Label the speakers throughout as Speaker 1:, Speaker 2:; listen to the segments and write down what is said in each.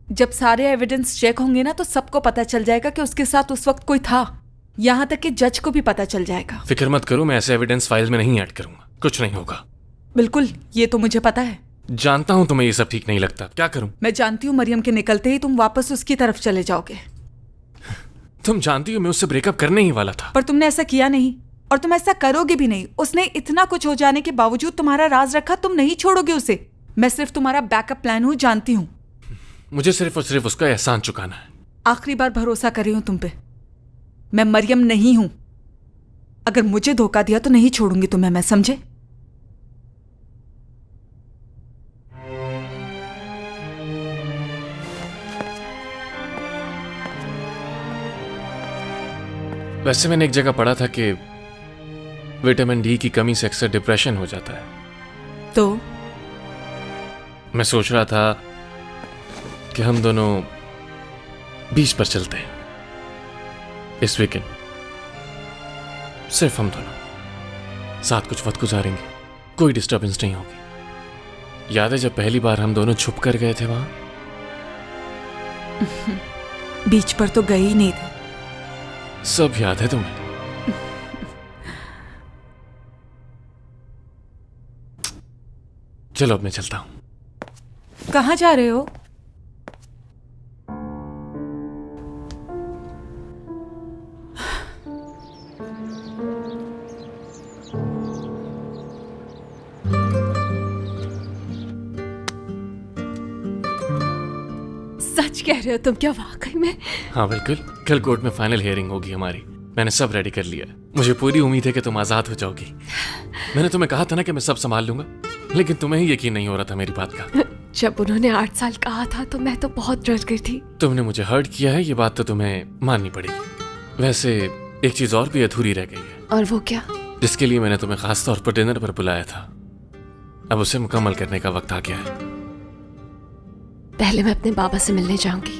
Speaker 1: जब सारे evidence check होंगे ना तो सबको पता चल जाएगा कि उसके साथ उस वक्त कोई था। यहाँ तक कि जज को भी पता चल जाएगा।
Speaker 2: फिक्र मत करो, मैं ऐसे एविडेंस फाइल में नहीं ऐड करूंगा, कुछ नहीं होगा।
Speaker 1: बिल्कुल, ये तो मुझे पता है।
Speaker 2: जानता हूं तुम्हें ये सब ठीक नहीं लगता, क्या करूं?
Speaker 1: मैं जानती हूँ मरियम के निकलते ही तुम वापस उसकी तरफ चले जाओगे।
Speaker 2: तुम जानती हो मैं उससे ब्रेकअप करने ही वाला था।
Speaker 1: पर तुमने ऐसा किया नहीं और तुम ऐसा करोगे भी नहीं। उसने इतना कुछ हो जाने के बावजूद तुम्हारा राज रखा, तुम नहीं छोड़ोगे उसे। मैं सिर्फ तुम्हारा बैकअप प्लान हूँ, जानती हूँ।
Speaker 2: मुझे सिर्फ और सिर्फ उसका एहसान चुकाना है।
Speaker 1: आखिरी बार भरोसा कर रही हूँ तुम पे। मैं मरियम नहीं हूं। अगर मुझे धोखा दिया तो नहीं छोड़ूंगी तुम्हें मैं, समझे?
Speaker 2: वैसे मैंने एक जगह पढ़ा था कि विटामिन डी की कमी से अक्सर डिप्रेशन हो जाता है।
Speaker 1: तो
Speaker 2: मैं सोच रहा था कि हम दोनों बीच पर चलते हैं इस वीकेंड। सिर्फ हम दोनों साथ कुछ वक्त गुजारेंगे, कोई डिस्टर्बेंस नहीं होगी। याद है जब पहली बार हम दोनों छुप कर गए थे वहां?
Speaker 1: बीच पर तो गए ही नहीं थे।
Speaker 2: सब याद है तुम्हें? चलो अब मैं चलता हूं।
Speaker 1: कहां जा रहे हो? सच कह रहे हो तुम? क्या वाकई में?
Speaker 2: हाँ बिल्कुल, कल कोर्ट में फाइनल हियरिंग होगी हमारी। मैंने सब रेडी कर लिया। मुझे पूरी उम्मीद है कि तुम आजाद हो जाओगी। मैंने तुम्हें कहा था ना कि मैं सब संभाल लूंगा, लेकिन तुम्हें ही यकीन नहीं हो रहा था मेरी बात का।
Speaker 3: जब उन्होंने 8 साल कहा था तो मैं तो बहुत डर गई थी।
Speaker 2: तुमने मुझे हर्ट किया है, ये बात तो तुम्हें माननी पड़ेगी। वैसे एक चीज और भी अधूरी रह गई है।
Speaker 3: और वो क्या?
Speaker 2: जिसके लिए मैंने तुम्हें खास तौर पर डिनर पर बुलाया था, अब उसे मुकम्मल करने का वक्त आ गया है।
Speaker 3: पहले मैं अपने बाबा से मिलने जाऊंगी।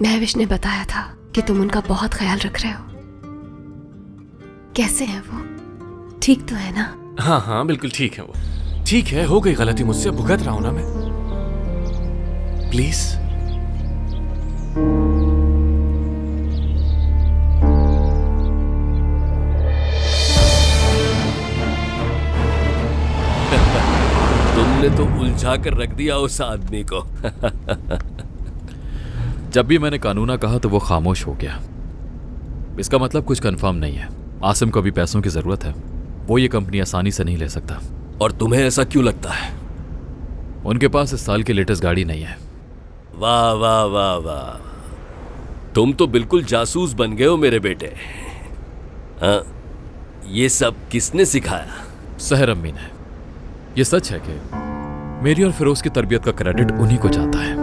Speaker 3: महविश ने बताया था कि तुम उनका बहुत ख्याल रख रहे हो। कैसे हैं वो? ठीक तो है ना?
Speaker 2: हाँ हाँ बिल्कुल ठीक है वो। ठीक है, हो गई गलती मुझसे, भुगत रहा हूं ना मैं। प्लीज।
Speaker 4: तुमने तो उलझा कर रख दिया उस आदमी को।
Speaker 5: जब भी मैंने कानूना कहा तो वो खामोश हो गया। इसका मतलब कुछ कंफर्म नहीं है। आसिम को अभी पैसों की जरूरत है, वो ये कंपनी आसानी से नहीं ले सकता।
Speaker 4: और तुम्हें ऐसा क्यों लगता है?
Speaker 5: उनके पास इस साल की लेटेस्ट गाड़ी नहीं है।
Speaker 4: वाह वाह वाह वाह, तुम तो बिल्कुल जासूस बन गए हो मेरे बेटे। हाँ, ये सब किसने सिखाया?
Speaker 5: सहर अम्मी ने। ये सच है कि मेरी और फिरोज की तरबियत का क्रेडिट उन्हीं को जाता है।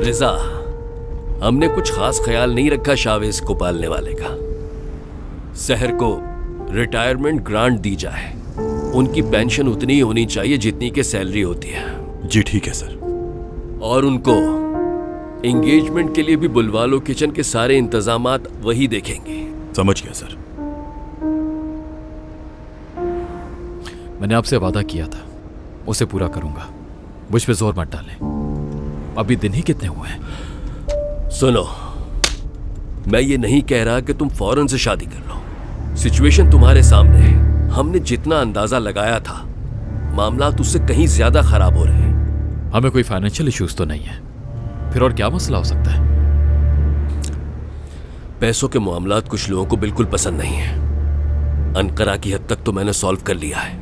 Speaker 4: रिजा, हमने कुछ खास ख्याल नहीं रखा शावेज को पालने वाले का। सहर को रिटायरमेंट ग्रांट दी जाए, उनकी पेंशन उतनी ही होनी चाहिए जितनी की सैलरी होती है।
Speaker 6: जी ठीक है सर।
Speaker 4: और उनको एंगेजमेंट के लिए भी बुलवा लो, किचन के सारे इंतजामात वही देखेंगे।
Speaker 6: समझ गया सर।
Speaker 5: मैंने आपसे वादा किया था, उसे पूरा करूंगा। मुझ पे जोर मत डालें, अभी दिन ही कितने हुए हैं।
Speaker 4: सुनो, मैं ये नहीं कह रहा कि तुम फौरन से शादी कर लो। सिचुएशन तुम्हारे सामने है। हमने जितना अंदाजा लगाया था, मामला उससे कहीं ज्यादा खराब हो रहे हैं।
Speaker 5: हमें कोई फाइनेंशियल इश्यूज तो नहीं है, फिर और क्या मसला हो सकता है?
Speaker 4: पैसों के मामलात कुछ लोगों को बिल्कुल पसंद नहीं है। अनकरा की हद तक तो मैंने सॉल्व कर लिया है।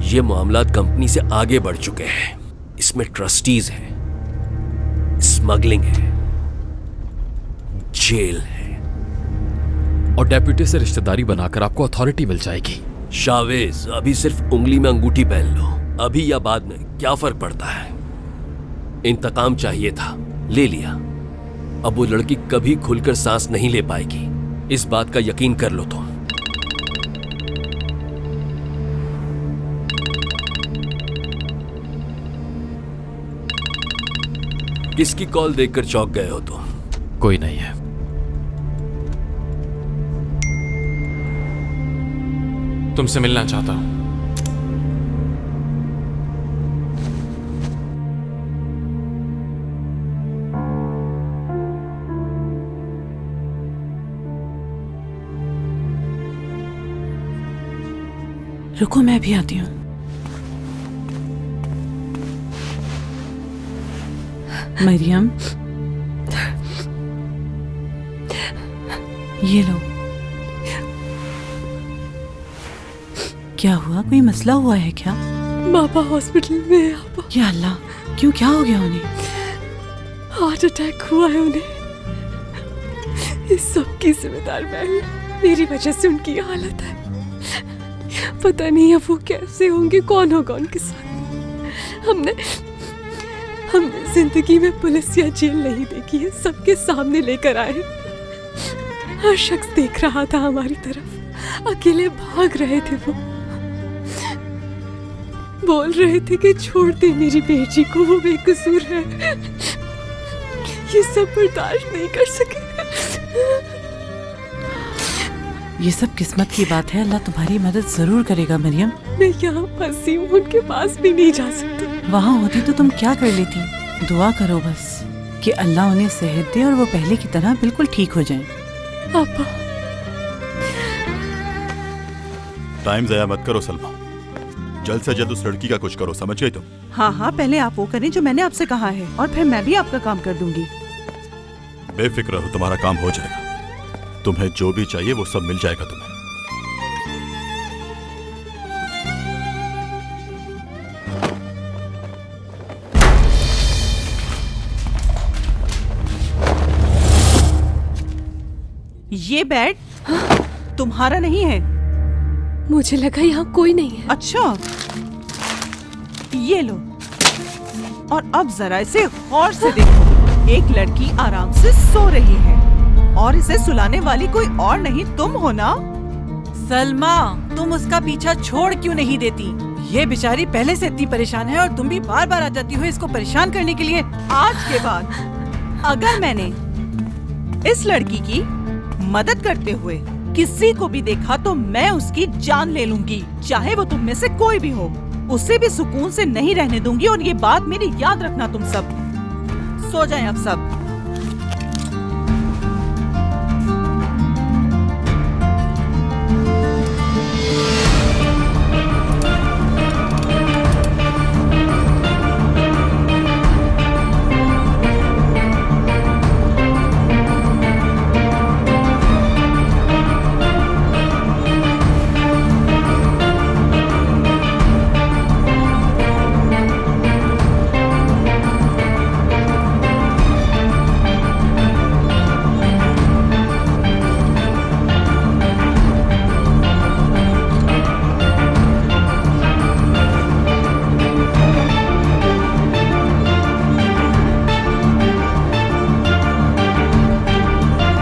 Speaker 4: ये मामलात कंपनी से आगे बढ़ चुके हैं। इसमें ट्रस्टीज हैं, स्मगलिंग है, जेल है।
Speaker 5: और डेप्यूटी से रिश्तेदारी बनाकर आपको अथॉरिटी मिल जाएगी।
Speaker 4: शावेज, अभी सिर्फ उंगली में अंगूठी पहन लो। अभी या बाद में क्या फर्क पड़ता है? इंतकाम चाहिए था, ले लिया। अब वो लड़की कभी खुलकर सांस नहीं ले पाएगी, इस बात का यकीन कर लो तुम। किसकी कॉल देखकर चौंक गए हो तुम?
Speaker 5: कोई नहीं है।
Speaker 2: तुमसे मिलना चाहता हूं।
Speaker 6: रुको मैं भी आती हूँ। मरियम, ये लो। क्या हुआ, कोई मसला हुआ है क्या?
Speaker 3: बाबा हॉस्पिटल में है आपा।
Speaker 6: या अल्लाह, क्यों, क्या हो गया उन्हें?
Speaker 3: हार्ट अटैक हुआ है उन्हें। इस सब की जिम्मेदार मैं हूँ। मेरी वजह से उनकी ये हालत है। पता नहीं अब वो कैसे होंगे, कौन होगा उनके साथ। हमने जिंदगी में पुलिस या जेल नहीं देखी है, सबके सामने लेकर आए। हर शख्स देख रहा था हमारी तरफ, अकेले भाग रहे थे। वो बोल रहे थे कि छोड़ दे मेरी बेटी को, वो बेकसूर है। ये सब बर्दाश्त नहीं कर सके।
Speaker 6: ये सब किस्मत की बात है, अल्लाह तुम्हारी मदद जरूर करेगा मरियम।
Speaker 3: मैं यहाँ फंसी हूँ, उनके पास भी नहीं जा सकती।
Speaker 6: वहाँ होती तो तुम क्या कर लेती? दुआ करो बस कि अल्लाह उन्हें सेहत दे और वो पहले की तरह बिल्कुल ठीक हो जाएं।
Speaker 3: पापा,
Speaker 7: टाइम ज़ाया मत करो सलमा, जल्द से जल्द उस लड़की का कुछ करो, समझ गई तुम?
Speaker 8: हाँ हाँ, पहले आप वो करें जो मैंने आपसे कहा है, और फिर मैं भी आपका काम कर दूंगी।
Speaker 7: बेफिक्र रहो, तुम्हारा काम हो जाएगा। तुम्हें जो भी चाहिए वो सब मिल जाएगा तुम्हें।
Speaker 8: ये बेड तुम्हारा नहीं है?
Speaker 3: मुझे लगा यहाँ कोई नहीं है।
Speaker 8: अच्छा, ये लो, और अब जरा इसे गौर से देखो। एक लड़की आराम से सो रही है और इसे सुलाने वाली कोई और नहीं तुम हो ना? सलमा, तुम उसका पीछा छोड़ क्यों नहीं देती? ये बेचारी पहले से इतनी परेशान है और तुम भी बार बार आ जाती हो इसको परेशान करने के लिए। आज के बाद अगर मैंने इस लड़की की मदद करते हुए किसी को भी देखा तो मैं उसकी जान ले लूंगी, चाहे वो तुम में से कोई भी हो। उसे भी सुकून से नहीं रहने दूंगी, और ये बात मेरी याद रखना तुम सब। सो जाएं अब सब।